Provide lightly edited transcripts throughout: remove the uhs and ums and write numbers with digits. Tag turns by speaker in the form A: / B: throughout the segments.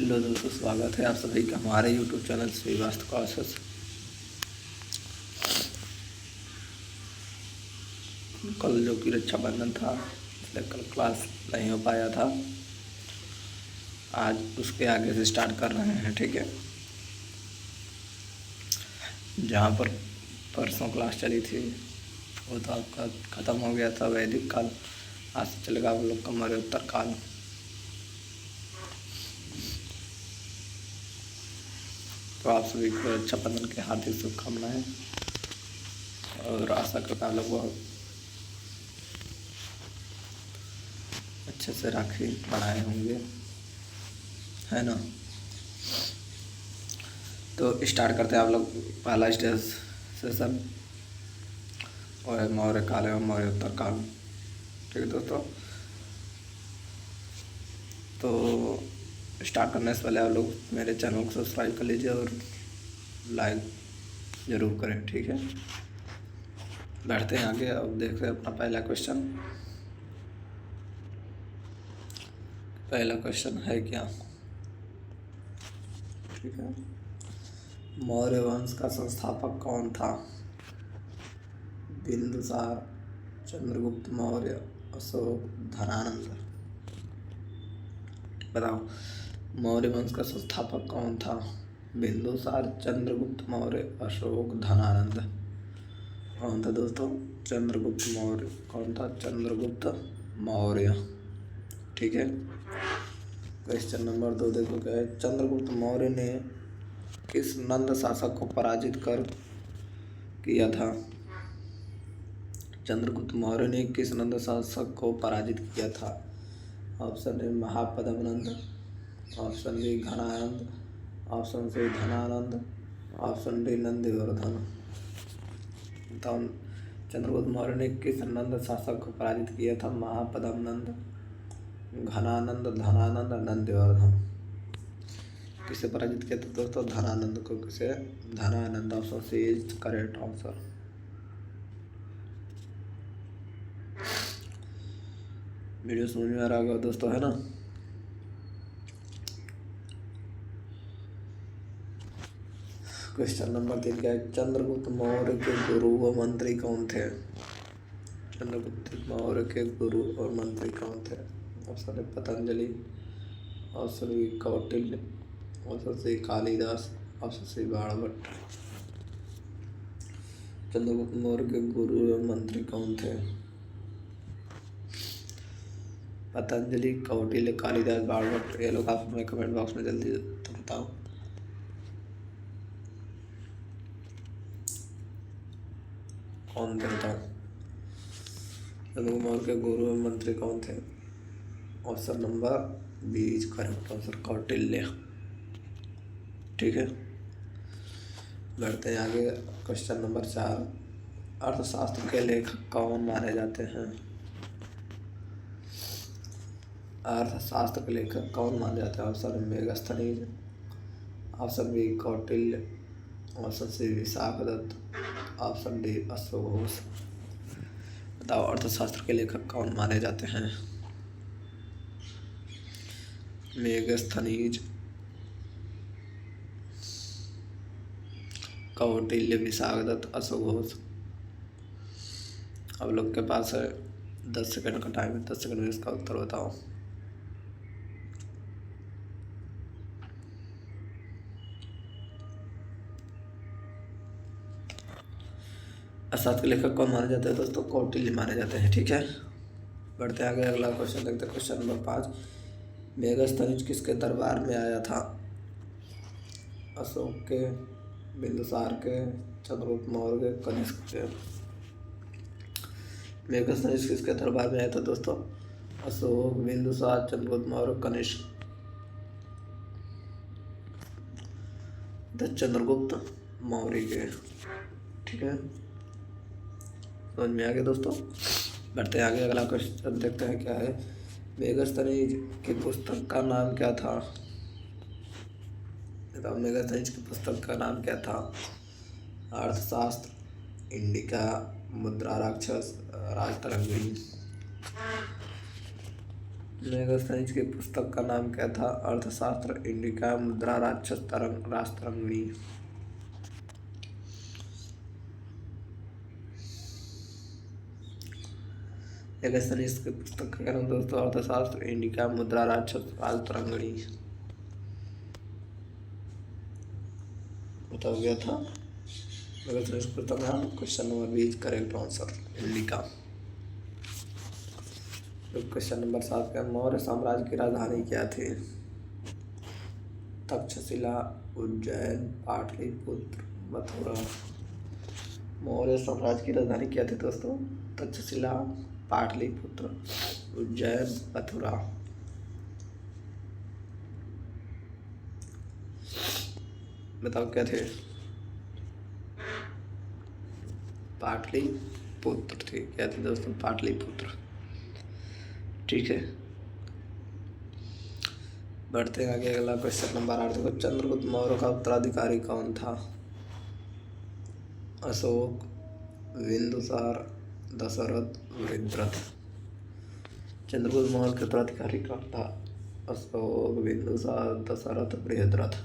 A: Hello दोस्तों, स्वागत है आप सभी का हमारे यूट्यूब चैनल श्रीवास्तव क्लासेस। कल जो कि रक्षाबंधन था, इसलिए कल क्लास नहीं हो पाया था। आज उसके आगे से स्टार्ट कर रहे हैं, ठीक है। जहाँ पर परसों क्लास चली थी वो तो आपका ख़त्म हो गया था, वैदिक काल। आज से चलेगा आप लोग का मौर्योत्तर काल। तो आप सभी को रक्षाबंधन की हार्दिक शुभकामनाएं और आशा करता आप लोग बहुत अच्छे से राखी बनाए होंगे, है ना। तो स्टार्ट करते हैं आप लोग पहला स्टेज सेशन और है मौर्य काल एवं मौर्योत्तर काल, ठीक है दोस्तों। तो स्टार्ट करने से पहले आप लोग मेरे चैनल को सब्सक्राइब कर लीजिए और लाइक ज़रूर करें, ठीक है। बढ़ते हैं आगे। अब देखते हैं अपना पहला क्वेश्चन। पहला क्वेश्चन है क्या, ठीक है। मौर्य वंश का संस्थापक कौन था? बिंदुसार, चंद्रगुप्त मौर्य, अशोक, धनानंद। बताओ, मौर्य वंश का संस्थापक कौन था? बिंदुसार, चंद्रगुप्त मौर्य, अशोक, धनानंद। कौन था दोस्तों? चंद्रगुप्त मौर्य। कौन था? चंद्रगुप्त मौर्य, ठीक है। क्वेश्चन नंबर 2 देखो क्या है। चंद्रगुप्त मौर्य ने किस नंद शासक को पराजित कर किया था? चंद्रगुप्त मौर्य ने किस नंद शासक को पराजित किया था? Option A Mahapadmanand, option B Ghananand, option C Dhananand, option D Nandivardhan. बताओ, चंद्रगुप्त मौर्य ने किस नंद शासक को पराजित किया था? महापद्मनंद, घनानंद, धनानंद, नंदिवर्धन। किसे पराजित किया था दोस्तों? धनानंद को। किसे? Dhananand. Option C is correct answer. Video समझ में आ रहा होगा दोस्तों, है ना। क्वेश्चन नंबर 3 क्या है। चंद्रगुप्त मौर्य के गुरु व मंत्री कौन थे? चंद्रगुप्त मौर्य के गुरु और मंत्री कौन थे? Option A Patanjali, option B Kautilya, option C Kalidas, option C Banabhatta. Chandragupta Maurya के गुरु एवं मंत्री कौन थे? पतंजलि, कौटिल्य, कालिदास, बाणभट्ट। ये लोग आप हमें कमेंट बॉक्स में जल्दी तो बताओ। कौन थे बताओ? चंद्रगुप्त मौर्य के गुरु एवं मंत्री कौन थे? Option number B is correct answer, Kautilya, ठीक है। बढ़ते हैं आगे। Question number 4। अर्थशास्त्र के लेखक कौन माने जाते हैं? अर्थशास्त्र के लेखक कौन माने जाते हैं? Option Megasthenes, option B Kautilya, option C Vishakhadatta, option D Ashok Ghosh. बताओ, अर्थशास्त्र के लेखक कौन माने जाते हैं? मेगास्थनीज, कौटिल्य, विशाखदत्त, अशोक घोष। अब लोग के पास है 10 सेकंड का टाइम है। 10 सेकंड में इसका उत्तर बताओ। अर्थशास्त्र के लेखक कौन माने जाते हैं दोस्तों? कौटिल्य माने जाते हैं, ठीक है। बढ़ते आगे, अगला क्वेश्चन देखते हैं। Question number 5। मेगास्थनीज किसके दरबार में आया था? अशोक के, बिंदुसार के, चंद्रगुप्त मौर्य के, कनिष्क के। मेगास्थनीज किसके दरबार में आया था दोस्तों? अशोक, बिंदुसार, चंद्रगुप्त मौर्य, कनिष्क। चंद्रगुप्त मौर्य के, ठीक है। समझ में आ गया दोस्तों। बढ़ते आगे, अगला क्वेश्चन देखते हैं क्या है। मेगास्थनीज की पुस्तक का नाम क्या था? बताओ, मेगास्थनीज की पुस्तक का नाम क्या था? अर्थशास्त्र, इंडिका, मुद्रा राक्षस, राजतरंगिणी। मेगास्थनीज की पुस्तक का नाम क्या था? अर्थशास्त्र, इंडिका, मुद्रा, राक्षस, राजतरंगिणी। मेगास्थनीज की पुस्तक का नाम दोस्तों अर्थशास्त्र, इंडिका, मुद्रा, राक्षस, राजतरंगिणी। बताया गया था मेगास्थनीज की पुस्तक का नाम। Question number 20 correct answer indica. Question number 7 का मौर्य साम्राज्य की राजधानी क्या थी? तक्षशिला, उज्जैन, पाटलिपुत्र, मथुरा। मौर्य साम्राज्य की राजधानी क्या थी दोस्तों? तक्षशिला, पाटलिपुत्र, उज्जैन, मथुरा। बताओ क्या थे? पाटलिपुत्र थे। क्या थे दोस्तों? पाटलिपुत्र। ठीक है, बढ़ते हैं आगे। अगला क्वेश्चन नंबर 8 देखो, चंद्रगुप्त मौर्य का उत्तराधिकारी कौन था? अशोक, बिंदुसार, दशरथ, बृहद्रथ। चंद्रगुप्त मौर्य के उत्तराधिकारी कौन था? अशोक, बिंदुसार, दशरथ, बृहद्रथ।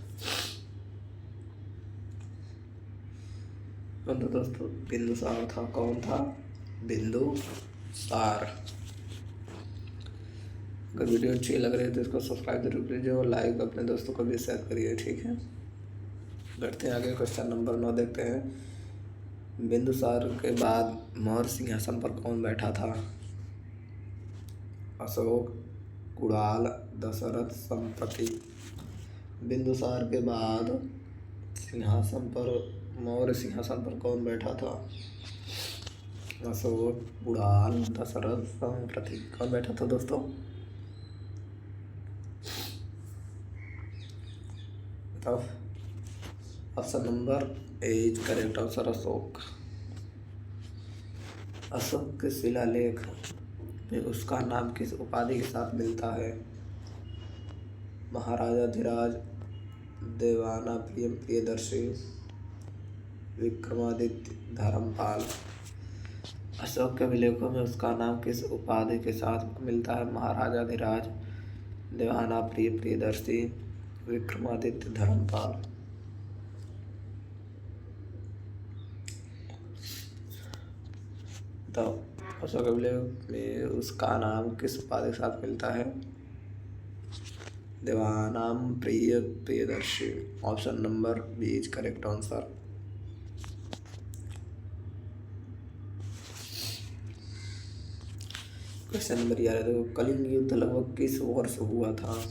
A: कौन था दोस्तों? बिंदुसार था। कौन था? बिंदुसार। अगर वीडियो अच्छी लग रही है तो इसको सब्सक्राइब जरूर कीजिए और लाइक अपने दोस्तों को भी शेयर करिए। ठीक है, बढ़ते हैं आगे। क्वेश्चन नंबर 9 देखते हैं। बिंदुसार के बाद मौर्य सिंहासन पर कौन बैठा था? अशोक, कुणाल, दशरथ, संपत्ति। बिंदुसार के बाद मौर्य सिंहासन पर कौन बैठा था? अशोक, कुणाल, दशरथ, संपत्ति। कौन बैठा था दोस्तों? बताओ। Option number 8 correct answer Ashok. Ashok के शिलालेख में उसका नाम किस उपाधि के साथ मिलता है? महाराजाधिराज, देवानाप्रिय प्रियदर्शी, विक्रमादित्य, धर्मपाल। अशोक के अभिलेखों में उसका नाम किस उपाधि के साथ मिलता है? महाराजाधिराज, देवानाप्रिय प्रियदर्शी, विक्रमादित्य, धर्मपाल। तो अशोक अभिलेख में उसका नाम किस उपाधि के साथ मिलता है? देवानाम प्रिय Priyadarshi. Option number 20 correct answer. Question number 11 देखो, कलिंग युद्ध लगभग किस वर्ष हुआ था?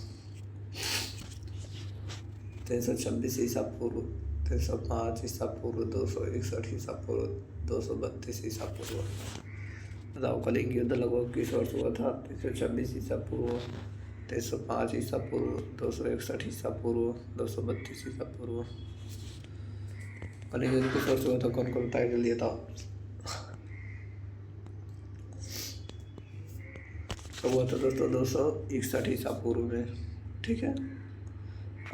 A: 326 ईसा पूर्व, 305 ईसा पूर्व, 261 ईसा पूर्व, 232 ईसा पूर्व। बताओ कलिंग युद्ध लगभग किस वर्ष हुआ था? 326 ईसा पूर्व, 305 ईसा पूर्व, 261 ईसा पूर्व, 232 ईसा पूर्व। कलिंग युद्ध किस वर्ष हुआ था? कौन कौन बताया जल्दी बताओ। तो हुआ था दोस्तों 261 ईसा पूर्व में। ठीक है,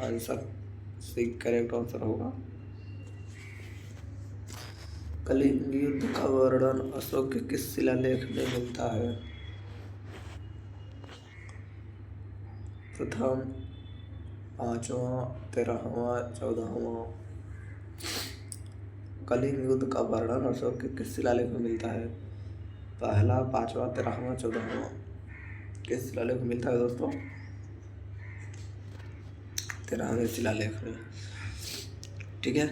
A: आंसर सी करेक्ट आंसर होगा। कलिंग युद्ध का वर्णन अशोक के किस शिलालेख में मिलता है? प्रथम, 5वां, 13वां, 14वां। कलिंग युद्ध का वर्णन अशोक के किस शिलालेख में मिलता है? पहला, 5वां, 13वां, 14वां। किस शिलालेख में मिलता है दोस्तों? 13वें शिलालेख में। ठीक है,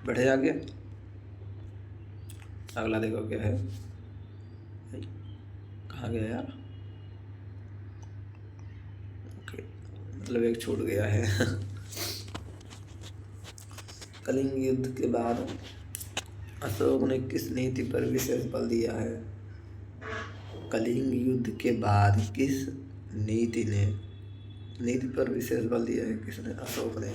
A: बढ़े आगे। अगला देखो क्या है, कहाँ गया यार? ओके, मतलब एक छूट गया है। कलिंग युद्ध के बाद अशोक ने किस नीति पर विशेष बल दिया है? कलिंग युद्ध के बाद किस नीति पर विशेष बल दिया है? किसने? अशोक ने।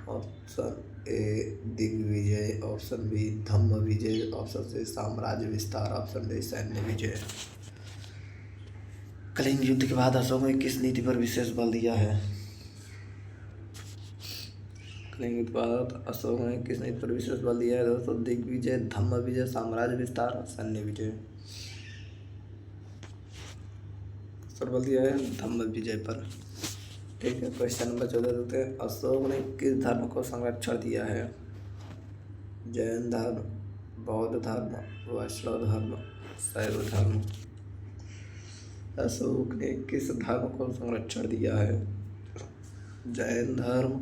A: ऑप्शन ए दिग्विजय, ऑप्शन बी धम्म विजय, ऑप्शन सी साम्राज्य विस्तार, ऑप्शन डी सैन्य विजय। कलिंग युद्ध के बाद अशोक ने किस नीति पर विशेष बल दिया है? कलिंग युद्ध के बाद अशोक ने किस नीति पर विशेष बल दिया है दोस्तों? दिग्विजय, धम्म विजय, साम्राज्य विस्तार, सैन्य विजय। सर बोल दिया है धम्म विजय पर। ठीक है, क्वेश्चन नंबर 14 देखते हैं। अशोक ने किस धर्म को संरक्षण दिया है? जैन धर्म, बौद्ध धर्म, वैष्णव धर्म, शैव धर्म। अशोक ने किस धर्म को संरक्षण दिया है? जैन धर्म,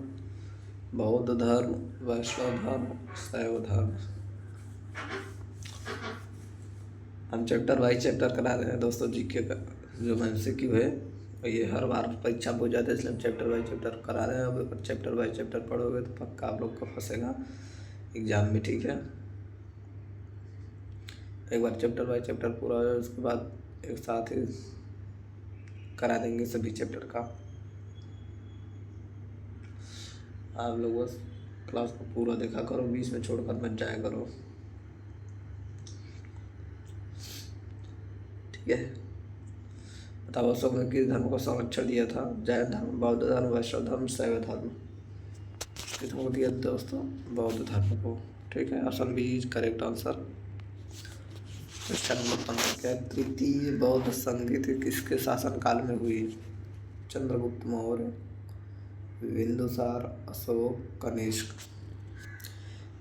A: बौद्ध धर्म, वैष्णव धर्म, शैव धर्म। हम चैप्टर बाई चैप्टर करा रहे हैं दोस्तों, जीके का जो MCQ है ये हर बार परीक्षा पूछ जाता है, इसलिए हम चैप्टर बाई चैप्टर करा रहे हैं। अब चैप्टर बाई चैप्टर पढ़ोगे तो पक्का आप लोग को फंसेगा एग्जाम में। ठीक है, एक बार चैप्टर बाई चैप्टर पूरा हो जाए उसके बाद एक साथ ही करा देंगे सभी चैप्टर का। आप लोग बस क्लास को पूरा देखा करो, बीच में छोड़कर मत जाया करो। ठीक है, बताओ अशोक ने किस धर्म को संरक्षण दिया था? जैन धर्म, बौद्ध धर्म, वैष्णव धर्म, शैव धर्म। किस धर्म को दिया दोस्तों? बौद्ध धर्म को। ठीक है, option B is correct answer. Question number 15 क्या है? तृतीय बौद्ध संगीति किसके शासनकाल में हुई? चंद्रगुप्त मौर्य, बिंदुसार, अशोक, कनिष्क।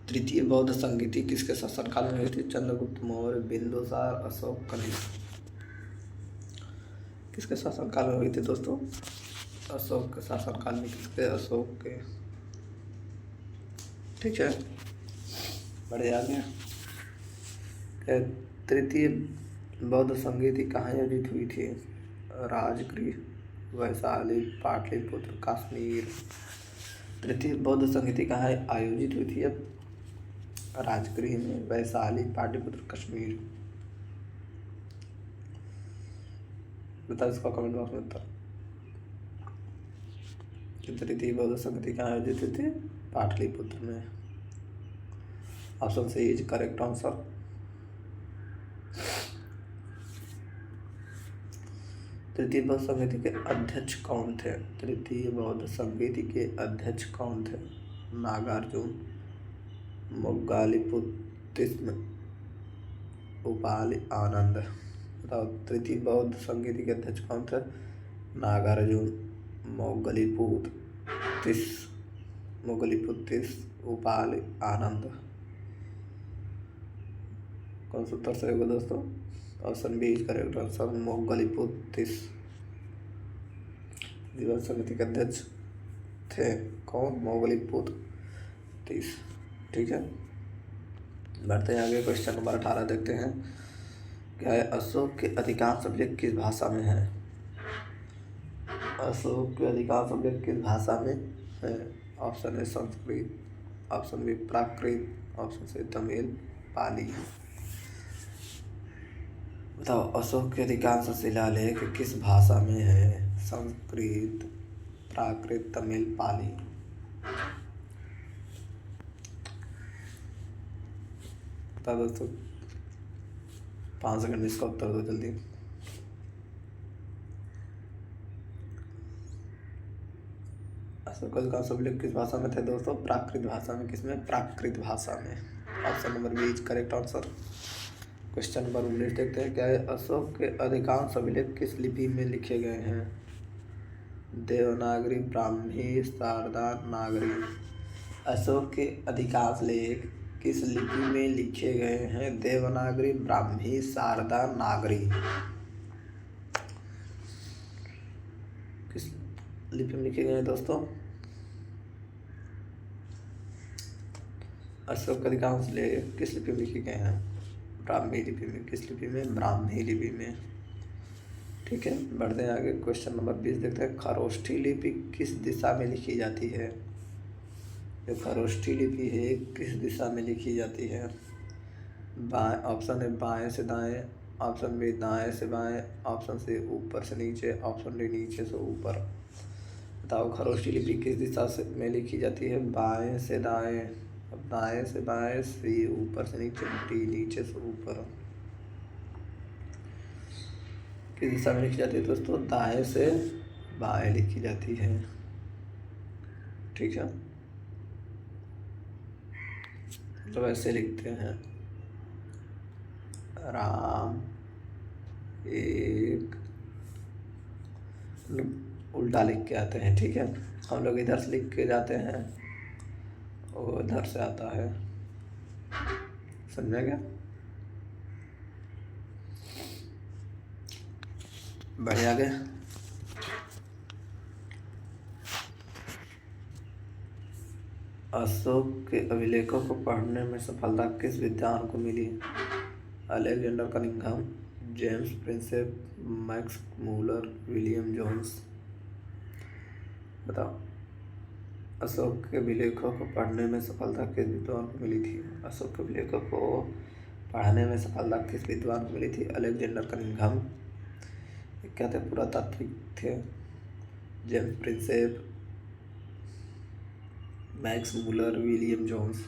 A: तृतीय बौद्ध संगीति किसके शासनकाल में हुई थी? चंद्रगुप्त मौर्य, बिंदुसार, अशोक, कनिष्क। किसके शासनकाल में हुई थी दोस्तों? अशोक के शासनकाल में। किसके? अशोक के। ठीक है, बड़े आगे। तृतीय बौद्ध संगीति कहाँ आयोजित हुई थी? राजगृह, वैशाली, पाटलिपुत्र, कश्मीर। तृतीय बौद्ध संगीति कहाँ आयोजित हुई थी? अब राजगृह में, वैशाली, पाटलिपुत्र, कश्मीर। बताओ इसका कमेंट बॉक्स में उत्तर। तृतीय बौद्ध संगीति कहाँ आयोजित हुई थी? पाटलिपुत्र में। Option C is correct answer. तृतीय बौद्ध संगीति के अध्यक्ष कौन थे? तृतीय बौद्ध संगीति के अध्यक्ष कौन थे? नागार्जुन, मोग्गलीपुत्तिस्म, उपालि आनंद। बताओ तृतीय बौद्ध संगीति के अध्यक्ष कौन थे? नागार्जुन, मोग्गलीपुत्तिस, उपालि आनंद। कौन सा उत्तर सही होगा दोस्तों? Option B is correct answer, Moggaliputtis. दिवस समिति के अध्यक्ष थे कौन? मोग्गलीपुत्तिस। ठीक है, बढ़ते हैं आगे। क्वेश्चन नंबर 18 देखते हैं। क्या है? अशोक के अधिकांश अभिलेख किस भाषा में है? अशोक के अधिकांश अभिलेख किस भाषा में है? Option A Sanskrit, option B Prakrit, option C Tamil, Pali. बताओ अशोक के अधिकांश शिलालेख किस भाषा में है? संस्कृत, प्राकृत, तमिल, पाली। बता दोस्तों, 5 सेकंड में इसका उत्तर दो जल्दी। अशोक के अधिकांश अभिलेख किस भाषा में थे दोस्तों? प्राकृत भाषा में। किसमें? प्राकृत भाषा में। Option number B is correct answer. Question number 19 देखते हैं। क्या है? अशोक के अधिकांश अभिलेख किस लिपि में लिखे गए हैं? देवनागरी, ब्राह्मी, शारदा, नागरी। अशोक के अधिकांश लेख किस लिपि में लिखे गए हैं? देवनागरी, ब्राह्मी, शारदा, नागरी। किस लिपि में लिखे गए हैं दोस्तों? अशोक के अधिकांश लेख किस लिपि में लिखे गए हैं? ब्राह्मी लिपि में। किस लिपि में? ब्राह्मी लिपि में। ठीक है, बढ़ते हैं आगे। क्वेश्चन नंबर 20 देखते हैं। खरोष्ठी लिपि किस दिशा में लिखी जाती है? जो खरोष्ठी लिपि है किस दिशा में लिखी जाती है? बाएं, ऑप्शन है बाएं से दाएं, ऑप्शन बी दाएं से बाएं, ऑप्शन सी ऊपर से नीचे, ऑप्शन डी नीचे से ऊपर। बताओ खरोष्ठी लिपि किस दिशा से में लिखी जाती है? बाएं से दाएं, दाएं से बाएं, सी ऊपर से नीचे, डी नीचे से ऊपर। किस दिशा में लिखी जाती है दोस्तों? दाएं से बाएं लिखी जाती है। ठीक है, तो ऐसे लिखते हैं। राम एक उल्टा लिख के आते हैं। ठीक है, हम लोग इधर से लिख के जाते हैं, वो इधर से आता है। समझ गया? बढ़िया आगे। अशोक के अभिलेखों को पढ़ने में सफलता किस विद्वान को मिली? Alexander Cunningham, James Prinsep, Max Muller, William Jones. बताओ, अशोक के अभिलेखों को पढ़ने में सफलता किस विद्वान को मिली थी? अशोक के अभिलेखों को पढ़ने में सफलता किस विद्वान को मिली थी? अलेक्जेंडर कनिंघम, क्या थे? पुरातात्विक थे। James Prinsep, Max Muller, William Jones.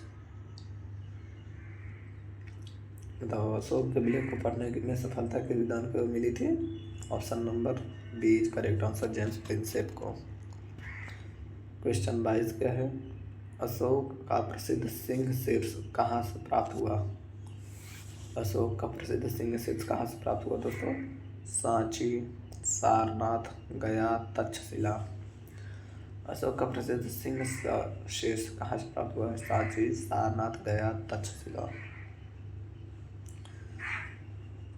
A: बताओ, अशोक के अभिलेख को पढ़ने में सफलता किस विद्वान को मिली थी? Option number B is correct answer, James Prinsep को। क्वेश्चन 22 क्या है? अशोक का प्रसिद्ध सिंह शीर्ष कहाँ से प्राप्त हुआ? अशोक का प्रसिद्ध सिंह शीर्ष कहाँ से प्राप्त हुआ दोस्तों? सांची, सारनाथ, गया, तक्षशिला। अशोक का प्रसिद्ध सिंह शीर्ष कहाँ से प्राप्त हुआ है? सांची, सारनाथ, गया, तक्षशिला।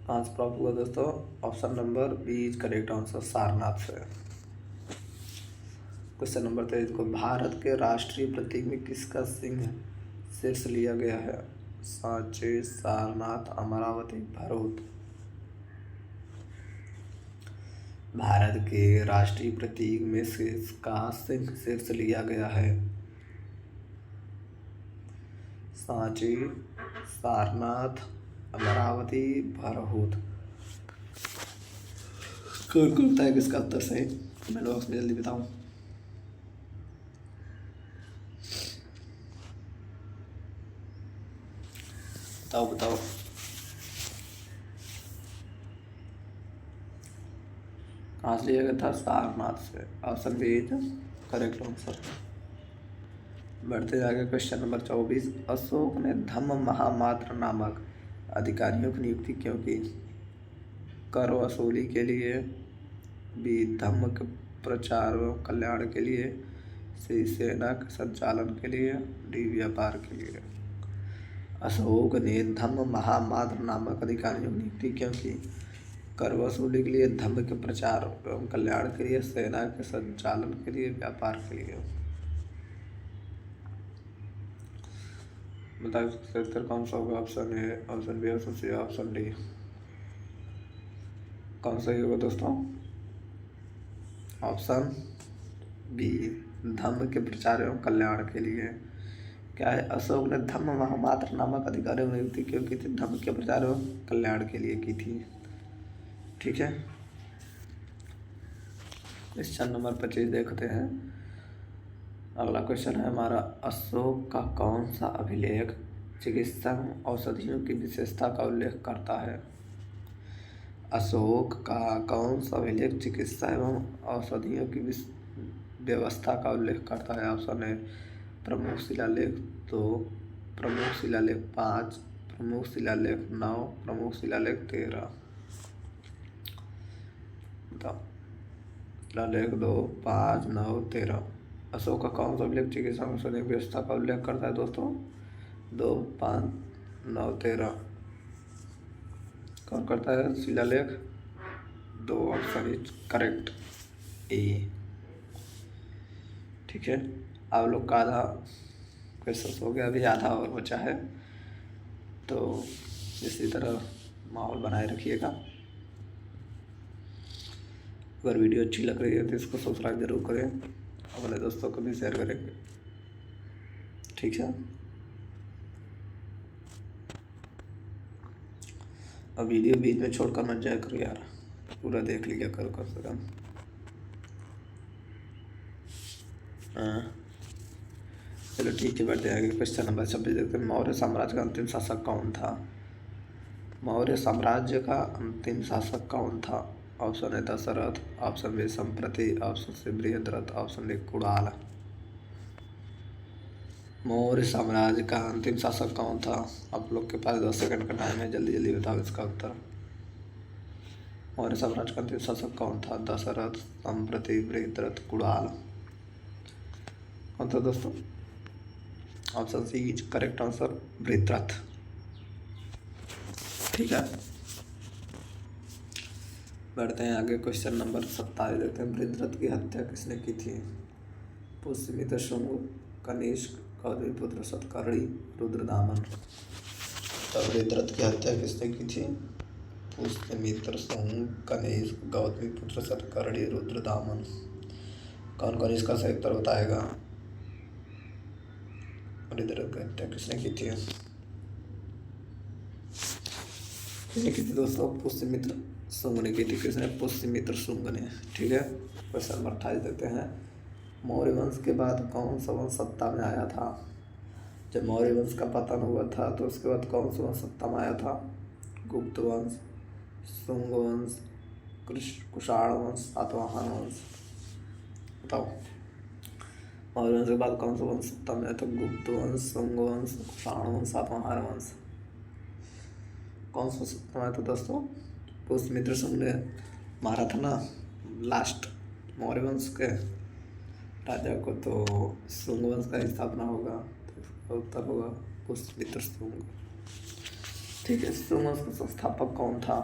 A: कहाँ से प्राप्त हुआ दोस्तों? Option number B is correct answer, Sarnath से। क्वेश्चन नंबर 23 को भारत के राष्ट्रीय प्रतीक में किसका सिंह शीर्ष लिया गया है? सांची, सारनाथ, अमरावती, भरूच। भारत के राष्ट्रीय प्रतीक में किसका सिंह शीर्ष लिया गया है? सांची, सारनाथ, अमरावती, भरूच। कौन कौन बताएगा किसका उत्तर सही? कमेंट बॉक्स में जल्दी बताऊं। बताओ बताओ। कहाँ से लिया गया था? सारनाथ से। Option B is correct answer. बढ़ते आगे क्वेश्चन नंबर 24। अशोक ने धम्म महामात्र नामक अधिकारियों की नियुक्ति क्यों की? कर वसूली के लिए, बी धम्म के प्रचार व कल्याण के लिए, सी सेना के संचालन के लिए, डी व्यापार के लिए। अशोक ने धम्म महामात्र नामक अधिकारियों की नियुक्ति क्यों की? कर वसूली के लिए, धम्म के प्रचार एवं कल्याण के लिए, सेना के संचालन के लिए, व्यापार के लिए। बताइए इसका उत्तर कौन सा होगा? Option A, option B, option C, option D. कौन सही होगा दोस्तों? ऑप्शन बी, धम्म के प्रचार एवं कल्याण के लिए। क्या है? अशोक ने धम्म महामात्र नामक अधिकारियों की नियुक्ति क्यों की थी? धम्म के प्रचार एवं कल्याण के लिए की थी। ठीक है, क्वेश्चन नंबर 25 देखते हैं। अगला क्वेश्चन है हमारा, अशोक का कौन सा अभिलेख चिकित्सा औषधियों की विशेषता का उल्लेख करता है? अशोक का कौन सा अभिलेख चिकित्सा एवं औषधियों की व्यवस्था का उल्लेख करता है? ऑप्शन है प्रमुख शिलालेख 2, प्रमुख शिलालेख 5, प्रमुख शिलालेख 9, प्रमुख शिलालेख 13। बताओ, शिलालेख 2, 5, 9, 13। अशोक का कौन सा अभिलेख चिकित्सा औषधि व्यवस्था का उल्लेख करता है दोस्तों? 2, 5, 9, 13। कौन करता है? शिलालेख 2। ऑप्शन इज करेक्ट, ए। ठीक है, आप लोग का आधा क्वेश्चन हो गया, अभी आधा और बचा है, तो इसी तरह माहौल बनाए रखिएगा। अगर वीडियो अच्छी लग रही है तो इसको सब्सक्राइब जरूर करें, अपने दोस्तों को भी शेयर करेंगे। ठीक है, अब वीडियो बीच में छोड़कर मत जाया करो यार, पूरा देख लिया करो कम से कम। हाँ चलो ठीक है, बढ़ते आगे क्वेश्चन नंबर 26 देखते हैं। मौर्य साम्राज्य का अंतिम शासक कौन था? मौर्य साम्राज्य का अंतिम शासक कौन था? Option A Dasharath, option B Samprati, option C Brihadratha, option D Kunal. Maurya साम्राज्य का अंतिम शासक कौन था? आप लोग के पास 10 सेकंड का टाइम है, जल्दी जल्दी बताओ इसका उत्तर। मौर्य साम्राज्य का अंतिम शासक कौन था? दशरथ, संप्रति, बृहद्रथ, कुणाल। कौन था दोस्तों? Option C is correct answer, Brihadratha. ठीक है, बढ़ते हैं आगे। क्वेश्चन नंबर 27 देखते हैं। बृहद्रथ की हत्या किसने की थी? पुष्यमित्र, शुंग, कनिष्क, गौतमीपुत्र सतकर्णी, रुद्रदामन। तो बृहद्रथ की हत्या किसने की थी? पुष्यमित्र, शुंग, कनिष्क, गौतमीपुत्र सतकर्णी, रुद्रदामन। कौन कौन इसका सही उत्तर बताएगा? बृहद्रथ की हत्या किसने की थी? किसने की थी दोस्तों? पुष्यमित्र शुंग ने की थी। किसने? पुष्यमित्र शुंग ने। ठीक है, क्वेश्चन नंबर 28 देते हैं। मौर्य वंश के बाद कौन सा वंश सत्ता में आया था? जब मौर्य वंश का पतन हुआ था तो उसके बाद कौन सा वंश सत्ता में आया था? गुप्त वंश, शुंग वंश, कुषाण वंश, सातवाहन वंश। बताओ, मौर्य वंश के बाद कौन सा वंश सत्ता में आया था? गुप्त वंश, शुंग वंश, कुषाण वंश, सातवाहन वंश। कौन सा सत्ता में आया था दोस्तों? पुष्यमित्र शुंग ने मारा था ना लास्ट मौर्य वंश के राजा को, तो शुंग वंश का स्थापना होगा, तो इसका उत्तर होगा पुष्यमित्र शुंग। ठीक है, शुंग वंश का संस्थापक कौन था?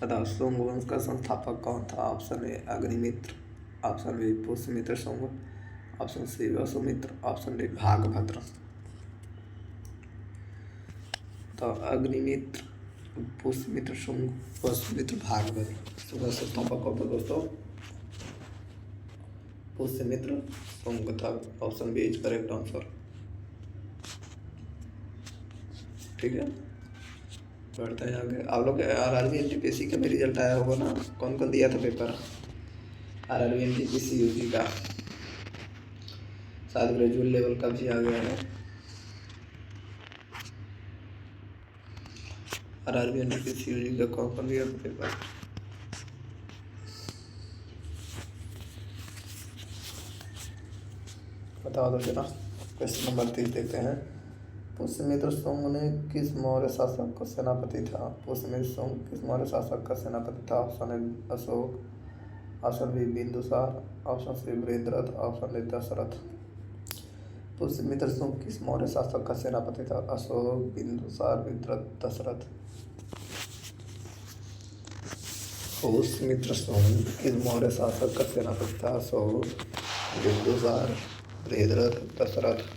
A: बताओ, शुंग वंश का संस्थापक कौन था? Option A Agnimitra, option B Pushyamitra Shunga, option C Vasumitra, option D Bhagabhadra. तो अग्निमित्र, पुष्यमित्र शुंग, वसुमित्र, भागभद्र। शुंग संस्थापक कौन था दोस्तों? पुष्यमित्र शुंग था। Option B is correct answer. ठीक है, बढ़ते हैं आगे। आप लोग RRB NTPC का भी रिजल्ट आया होगा ना? कौन कौन दिया था पेपर RRB NTPC UG का? शायद ग्रेजुएट लेवल का भी आ गया है। RRB NTPC UG का कौन कौन दिया था पेपर? बताओ तो जरा। क्वेश्चन नंबर 30 देखते हैं। पुष्यमित्र शुंग ने किस मौर्य शासक का सेनापति था? पुष्यमित्र शुंग किस मौर्य शासक का सेनापति था? Option A Ashok, option B Bindusara, option C Brihadratha, option D Dasharath. Pushyamitra Shunga किस मौर्य शासक का सेनापति था? अशोक, बिंदुसार, बृहद्रथ, दशरथ। पुष्यमित्र शुंग किस मौर्य शासक का सेनापति था? अशोक, बिंदुसार, बृहद्रथ, दशरथ।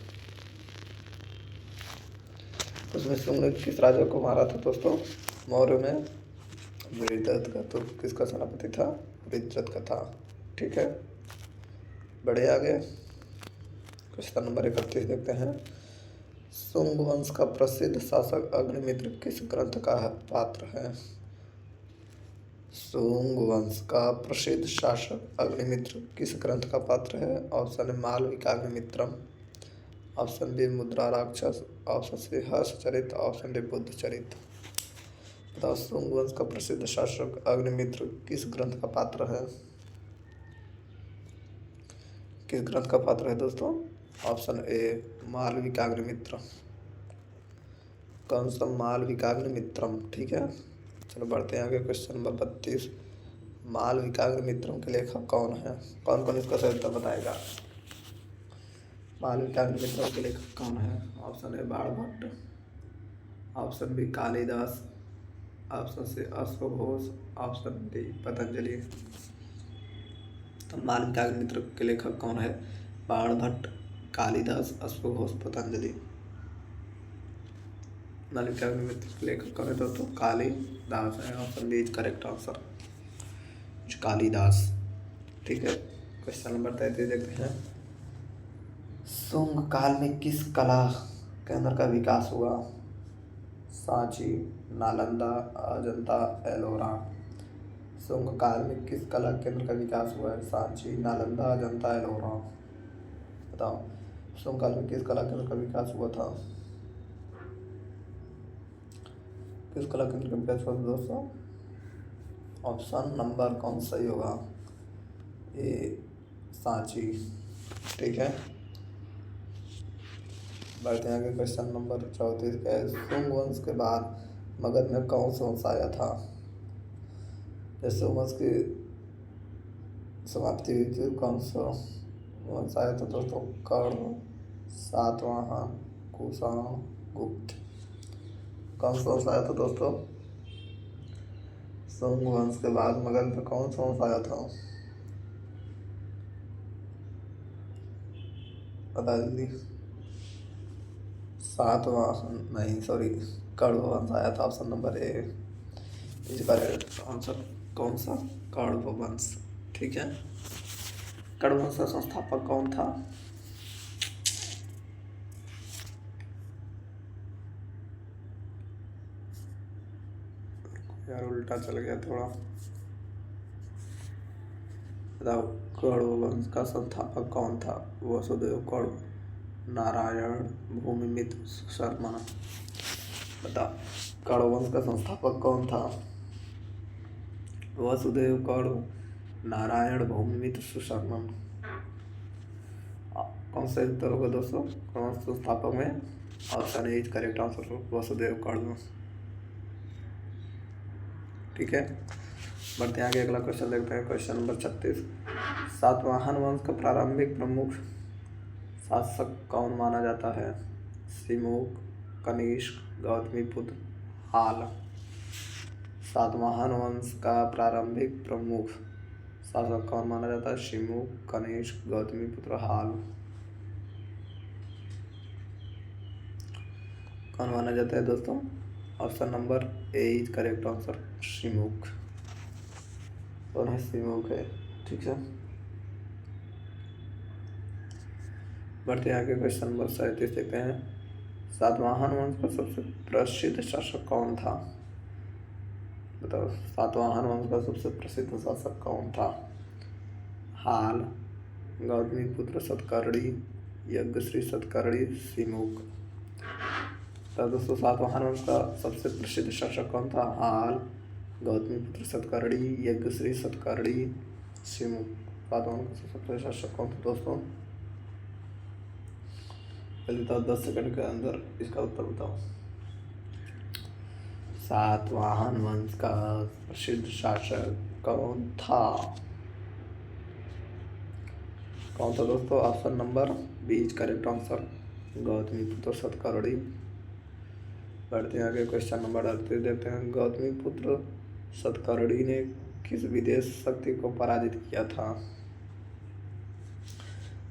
A: उसमें शुंग ने किस राजा को मारा था दोस्तों मौर्य में? बृहद्रथ का। तो किसका सेनापति था? बृहद्रथ का था। ठीक है, बढ़े आगे। क्वेश्चन नंबर 31 देखते हैं। शुंग वंश का प्रसिद्ध शासक अग्निमित्र किस ग्रंथ का पात्र है? शुंग वंश का प्रसिद्ध शासक अग्निमित्र किस ग्रंथ का पात्र है? Option A Malavikagnimitram, option B Mudrarakshasa, option C Harshacharita, option D Buddhacharita. बताओ, शुंग वंश का प्रसिद्ध शासक अग्निमित्र किस ग्रंथ का पात्र है? किस ग्रंथ का पात्र है दोस्तों? Option A Malavikagnimitra. कौन सा? मालविकाग्निमित्रम। ठीक है, चलो बढ़ते हैं आगे। Question number 32। मालविकाग्निमित्रम के लेखक कौन है? कौन कौन इसका सही उत्तर बताएगा? मालविकाग्निमित्रम के लेखक कौन है? Option A Banabhatta, option B Kalidasa, option C अश्वघोष, ऑप्शन डी पतंजलि। तो मालविकाग्निमित्र के लेखक कौन है? बाणभट्ट, कालिदास, अश्वघोष, पतंजलि। मालविकाग्निमित्र के लेखक कौन है दोस्तों? कालिदास है। Option B is correct answer, Kalidas. ठीक है, क्वेश्चन नंबर 33 देखते हैं। शुंग काल में किस कला केंद्र का विकास हुआ? सांची, नालंदा, अजंता, एलोरा। शुंग काल में किस कला केंद्र का विकास हुआ है? सांची, नालंदा, अजंता, एलोरा। बताओ, शुंग काल में किस कला केंद्र का विकास हुआ था? किस कला केंद्र का विकास हुआ था दोस्तों? ऑप्शन नंबर कौन सही होगा? ए सांची। ठीक है, बढ़ते हैं आगे। क्वेश्चन नंबर 34 का है। शुंग वंश के बाद मगध में कौन सा वंश आया था? जैसे वंश की समाप्ति हुई थी, कौन सा वंश आया था दोस्तों? कर्ण, सातवाहन, कुषाण, गुप्त। कौन सा वंश आया था दोस्तों? शुंग वंश के बाद मगध में कौन सा वंश आया था? बता जल्दी। सातवाहन नहीं, सॉरी, कण्व वंश आया था। ऑप्शन नंबर ए इसका आंसर कौन सा? कण्व वंश। ठीक है। कण्व वंश का संस्थापक कौन था? यार उल्टा चल गया थोड़ा। बताओ, कण्व वंश का संस्थापक कौन था? वसुदेव, कण्व, नारायण, भूमिमित्र, शर्मा। बताओ, कण्व वंश का संस्थापक कौन था? वसुदेव, कण्व, नारायण, भूमिमित्र, सुशर्मन। कौन सा उत्तर होगा दोस्तों? कौन संस्थापक में? Option A is correct answer, Vasudev, Kanva. ठीक है। बढ़ते आगे, अगला क्वेश्चन देखते हैं। Question number 36। सातवाहन वंश का प्रारंभिक प्रमुख शासक कौन माना जाता है? शिमुक, कनिष्क, गौतमीपुत्र, हाल। सातवाहन वंश का प्रारंभिक प्रमुख शासक कौन माना जाता है? शिमुक, कनिष्क, गौतमीपुत्र, हाल। कौन माना जाता है दोस्तों? Option number A is correct answer, Simuka. कौन है? शिमुक है। ठीक है। बढ़ते आगे, क्वेश्चन नंबर 37 देखते हैं। सातवाहन वंश का सबसे प्रसिद्ध शासक कौन था? बताओ, सातवाहन वंश का सबसे प्रसिद्ध शासक कौन था? हाल, गौतमीपुत्र सतकर्णी, यज्ञश्री सतकर्णी, शिमुक। तो दोस्तों, सातवाहन वंश का सबसे प्रसिद्ध शासक कौन था? हाल, गौतमीपुत्र सतकर्णी, यज्ञश्री सतकर्णी, शिमुक। सातवाहन का सबसे प्रसिद्ध शासक कौन था दोस्तों? जल्दी बताओ, 10 सेकंड के अंदर इसका उत्तर बताओ। सातवाहन वंश का प्रसिद्ध शासक कौन था? कौन था दोस्तों? Option number B is correct answer, Gautamiputra Satakarni. बढ़ते हैं आगे, क्वेश्चन नंबर 38 देखते हैं। गौतमीपुत्र सतकर्णी ने किस विदेश शक्ति को पराजित किया था?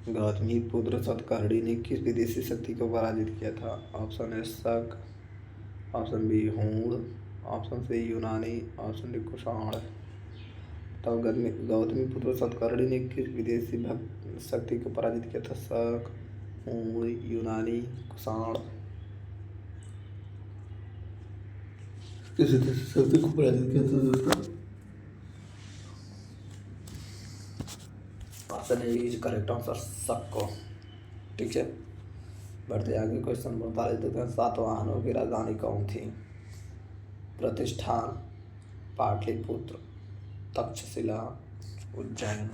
A: गौतमीपुत्र सतकर्णी ने किस विदेशी शक्ति को पराजित किया था? ऑप्शन ए शक, ऑप्शन बी हूण, ऑप्शन सी यूनानी, ऑप्शन डी कुषाण। तो गौतमीपुत्र सतकर्णी ने किस विदेशी शक्ति को पराजित किया था? शक, हूण, यूनानी, कुषाण। किस विदेशी शक्ति को पराजित किया था दोस्तों? Option A is correct answer, शक को। ठीक है। बढ़ते आगे, क्वेश्चन नंबर 42 देखते हैं। सातवाहनों की राजधानी कौन थी? प्रतिष्ठान, पाटलिपुत्र, तक्षशिला, उज्जैन।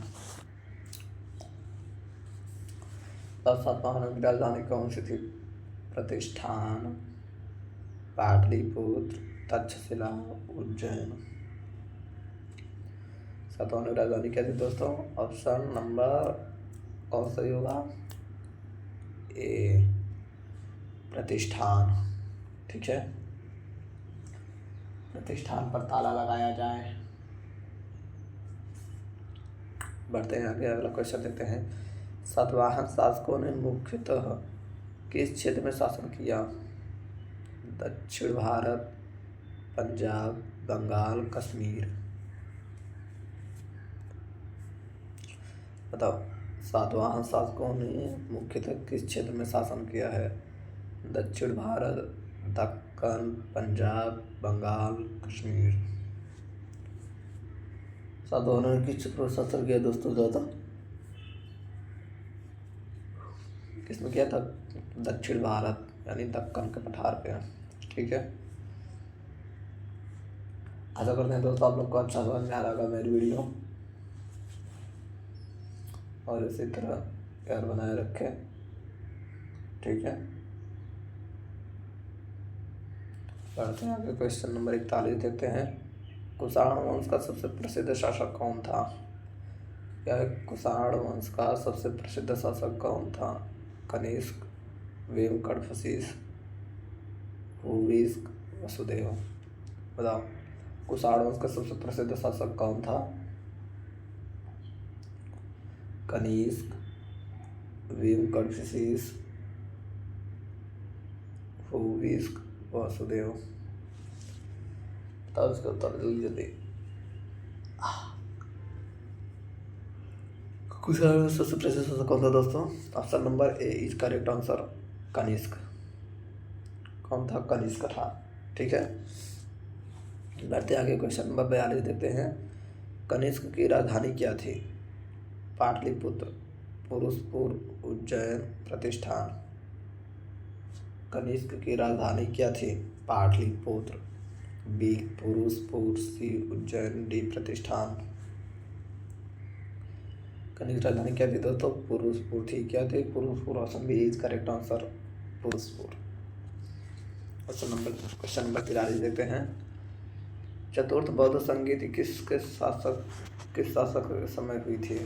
A: सातवाहनों की राजधानी कौन सी थी? प्रतिष्ठान, पाटलिपुत्र, तक्षशिला, उज्जैन। सातवाहनों की राजधानी क्या थी दोस्तों? ऑप्शन नंबर कौन सा होगा? ए, प्रतिष्ठान। ठीक है। प्रतिष्ठान पर ताला लगाया जाए। बढ़ते हैं आगे, अगला क्वेश्चन देखते हैं। सातवाहन शासकों ने मुख्यतः किस क्षेत्र में शासन किया? दक्षिण भारत, पंजाब, बंगाल, कश्मीर। बताओ, सातवाहन शासकों ने मुख्यतः किस क्षेत्र में शासन किया है? दक्षिण भारत, दक्कन, पंजाब, बंगाल, कश्मीर। सातवाहनों ने किस क्षेत्र में शासन किया दोस्तों? ज़्यादा किसमें किया था? दक्षिण भारत, यानी दक्कन के पठार पे। ठीक है। आशा करते हैं दोस्तों आप लोग को अच्छा समझ में आ रहा होगा मेरी वीडियो, और इसी तरह प्यार बनाए रखें। ठीक है। बढ़ते हैं आगे, क्वेश्चन नंबर 41 देखते हैं। कुषाण वंश का सबसे प्रसिद्ध शासक कौन था? क्या है? कुषाण वंश का सबसे प्रसिद्ध शासक कौन था? कनिष्क, वेम, कडफसीस, भूविष्क, वसुदेव। बताओ, कुषाण वंश का सबसे प्रसिद्ध शासक कौन था? कनिष्क, वेम, कडफसीस, भूविष्क, वसुदेव। बताओ इसका उत्तर जल्दी जल्दी। कुषाण वंश सबसे प्रसिद्ध शासक कौन था दोस्तों? Option number A is correct answer, Kanishka. कौन था? कनिष्क था। ठीक है, बढ़ते आगे, क्वेश्चन नंबर 42 देखते हैं। कनिष्क की राजधानी क्या थी? पाटलिपुत्र, पुरुषपुर, उज्जैन, प्रतिष्ठान। कनिष्क की राजधानी क्या थी? पाटलिपुत्र, बी पुरुषपुर, सी उज्जैन, डी प्रतिष्ठान। कनिष्क राजधानी क्या थी दोस्तों? पुरुषपुर थी। क्या थी? Purushapura. Option B is correct answer, Purushapura. Question number 43 देखते हैं। चतुर्थ बौद्ध संगीति किस शासक के समय हुई थी?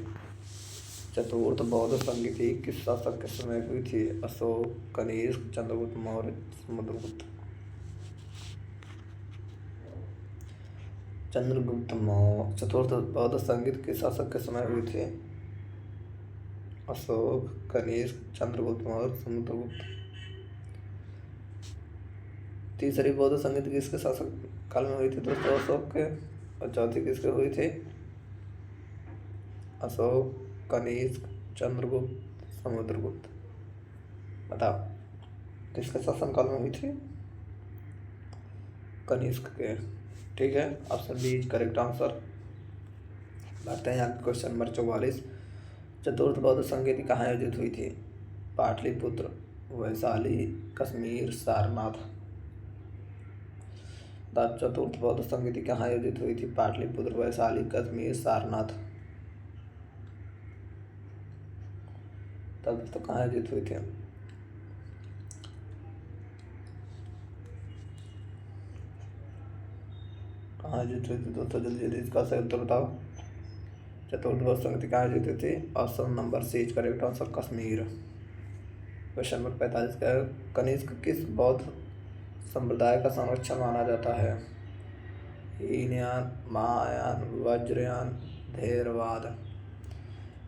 A: चतुर्थ बौद्ध संगीति किस शासक के समय हुई थी? अशोक, कनिष्क, चंद्रगुप्त मौर्य, समुद्रगुप्त। चंद्रगुप्त मौर्य। चतुर्थ बौद्ध संगीत किस शासक के समय हुई थी? अशोक, कनिष्क, चंद्रगुप्त मौर्य, समुद्रगुप्त। तीसरी बौद्ध संगीत किसके शासक काल में हुई थी दोस्तों? अशोक के। और चौथी किसके हुई थी? अशोक, कनिष्क, चंद्रगुप्त, समुद्रगुप्त। बताओ किसके शासन काल में हुई थी? कनिष्क के। ठीक है, option B is correct answer. बढ़ते हैं यहाँ क्वेश्चन नंबर 44। चतुर्थ बौद्ध संगीति कहाँ आयोजित हुई थी? पाटलिपुत्र, वैशाली, कश्मीर, सारनाथ। चतुर्थ बौद्ध संगीति कहाँ आयोजित हुई थी? पाटलिपुत्र, वैशाली, कश्मीर, सारनाथ। तब तो कहाँ आयोजित हुई थी? कहाँ आयोजित हुई थी दोस्तों? जल्दी जल्दी इसका सही उत्तर बताओ। चतुर्थ बौद्ध संगीति कहाँ आयोजित हुई थी? Option number C is correct answer, Kashmir. Question number 45 का है। कनिष्क किस बौद्ध संप्रदाय का संरक्षक माना जाता है? हीनयान, महायान, वज्रयान, थेरवाद।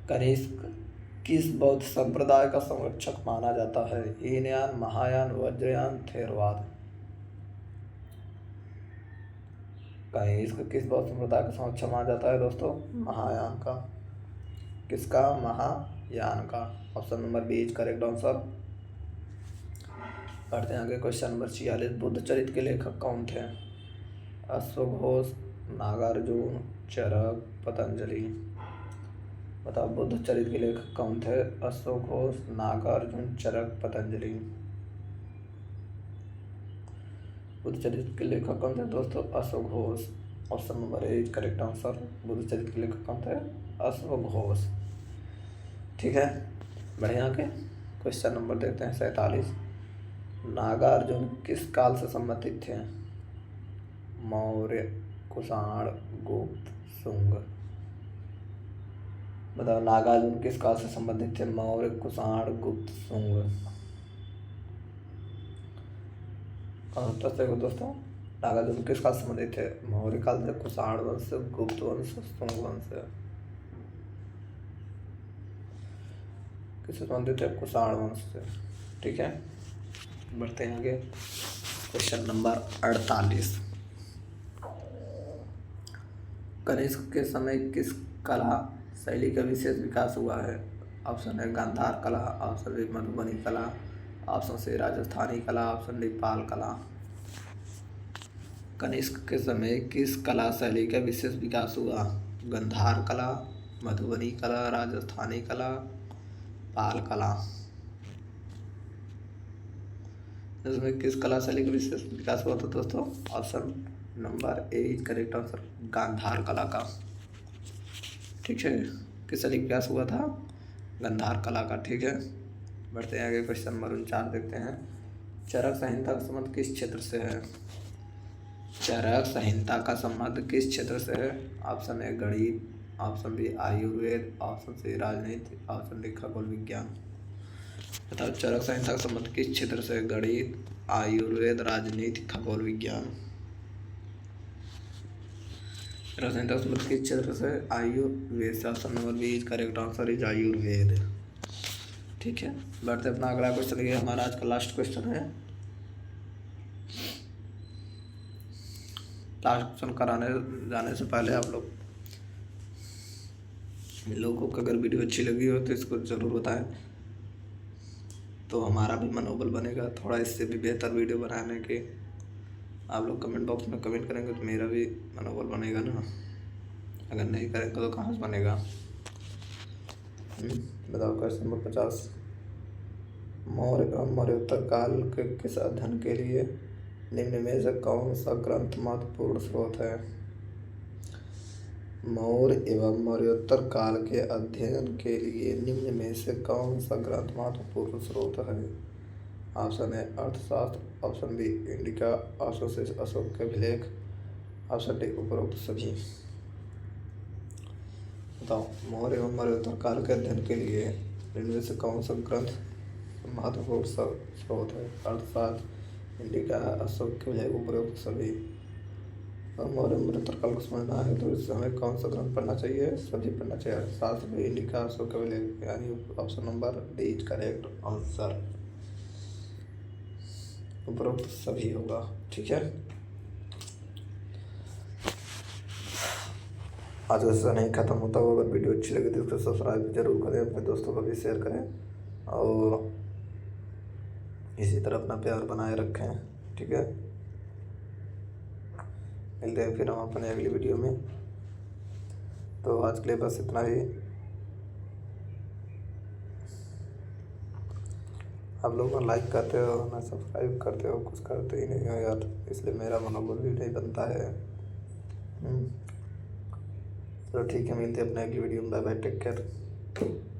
A: कनिष्क किस बौद्ध संप्रदाय का संरक्षक माना जाता है? हीनयान, महायान, वज्रयान, थेरवाद। कनिष्क किस बौद्ध संप्रदाय का संरक्षक माना जाता है दोस्तों? महायान का। किसका? महायान का। Option number B is correct answer. पढ़ते हैं आगे, क्वेश्चन नंबर 46। बुद्ध चरित्र के लेखक कौन थे? अश्वघोष, नागार्जुन, चरक, पतंजलि। बताओ बुद्ध चरित्र के लेखक कौन थे? अश्वघोष, नागार्जुन, चरक, पतंजलि। बुद्ध चरित्र के लेखक कौन थे दोस्तों? अश्वघोष। Option number A is correct answer. Buddha Charitra के लेखक कौन थे? अश्वघोष। ठीक है, बढ़िया के क्वेश्चन नंबर देखते हैं 47। नागार्जुन किस काल से संबंधित थे? मौर्य, कुषाण, गुप्त, शुंग। बताओ नागार्जुन किस काल से संबंधित थे? मौर्य, कुषाण, गुप्त, शुंग। दोस्तों नागार्जुन किस काल से संबंधित थे? मौर्य काल से, कुषाण वंश से, गुप्त वंश, शुंग वंश से। किससे संबंधित है? कुषाण वंश से। ठीक है, बढ़ते हैं आगे, क्वेश्चन नंबर 48। कनिष्क के समय किस कला शैली का विशेष विकास हुआ है? ऑप्शन है गांधार कला, ऑप्शन बी मधुबनी कला, ऑप्शन सी राजस्थानी कला, ऑप्शन डी पाल कला। कनिष्क के समय किस कला शैली का विशेष विकास हुआ? गांधार कला, मधुबनी कला, राजस्थानी कला, पाल कला। इसमें किस कला शैली का विशेष विकास हुआ था दोस्तों? Option number A is correct answer, Gandhara कला का। ठीक है, किस शैली का विकास हुआ था? गांधार कला का। ठीक है, बढ़ते हैं आगे, क्वेश्चन नंबर 49 देखते हैं। चरक संहिता का संबंध किस क्षेत्र से है? चरक संहिता का संबंध किस क्षेत्र से है? ऑप्शन ए गणित, option B Ayurveda, option C राजनीति, ऑप्शन डी खगोल विज्ञान। बताओ चरक संहिता का संबंध किस क्षेत्र से? गणित, आयुर्वेद, राजनीति, खगोल विज्ञान। चरक संहिता का संबंध किस क्षेत्र से? Ayurveda. Option number B correct answer is Ayurveda. ठीक है, बढ़ते अपना अगला क्वेश्चन। ये हमारा आज का लास्ट क्वेश्चन है। लास्ट क्वेश्चन कराने जाने से पहले आप लोगों को अगर वीडियो अच्छी लगी हो तो इसको ज़रूर बताएं, तो हमारा भी मनोबल बनेगा थोड़ा इससे भी बेहतर वीडियो बनाने के। आप लोग कमेंट बॉक्स में कमेंट करेंगे तो मेरा भी मनोबल बनेगा ना, अगर नहीं करेंगे तो कहाँ से बनेगा। बताओ क्वेश्चन नंबर 50। मौर्योत्तर काल के किस अध्ययन के लिए निम्न में से कौन सा ग्रंथ महत्वपूर्ण स्रोत है? मौर्य एवं मौर्योत्तर काल के अध्ययन के लिए निम्न में से कौन सा ग्रंथ महत्वपूर्ण स्रोत है? Option A Arthashastra, option B Indica, option C Ashok के अभिलेख, ऑप्शन डी उपरोक्त सभी। बताओ मौर्य एवं मौर्योत्तर काल के अध्ययन के लिए निम्न में से कौन सा ग्रंथ महत्वपूर्ण स्रोत है? अर्थशास्त्र, इंडिका, अशोक के अभिलेख, उपरोक्त सभी। मौर्य मौर्योत्तर काल को समझना है तो इस समय कौन सा ग्रंथ पढ़ना चाहिए? सभी पढ़ना चाहिए, अर्थशास्त्र में इंडिका, अशोक के अभिलेख, यानी option number D is correct answer, उपरोक्त सभी होगा। ठीक है, आज का सेशन नहीं खत्म होता हो। अगर वीडियो अच्छी लगी तो उसको सब्सक्राइब जरूर करें, अपने दोस्तों को भी शेयर करें और इसी तरह अपना प्यार बनाए रखें। ठीक है, मिलते हैं फिर हम अपने अगली वीडियो में। तो आज के लिए बस इतना ही। आप लोग ना लाइक करते हो ना सब्सक्राइब करते हो, कुछ करते ही नहीं हो यार, इसलिए मेरा मनोबल भी नहीं बनता है। चलो ठीक है, मिलते हैं अपने अगली वीडियो में। Bye bye, take care.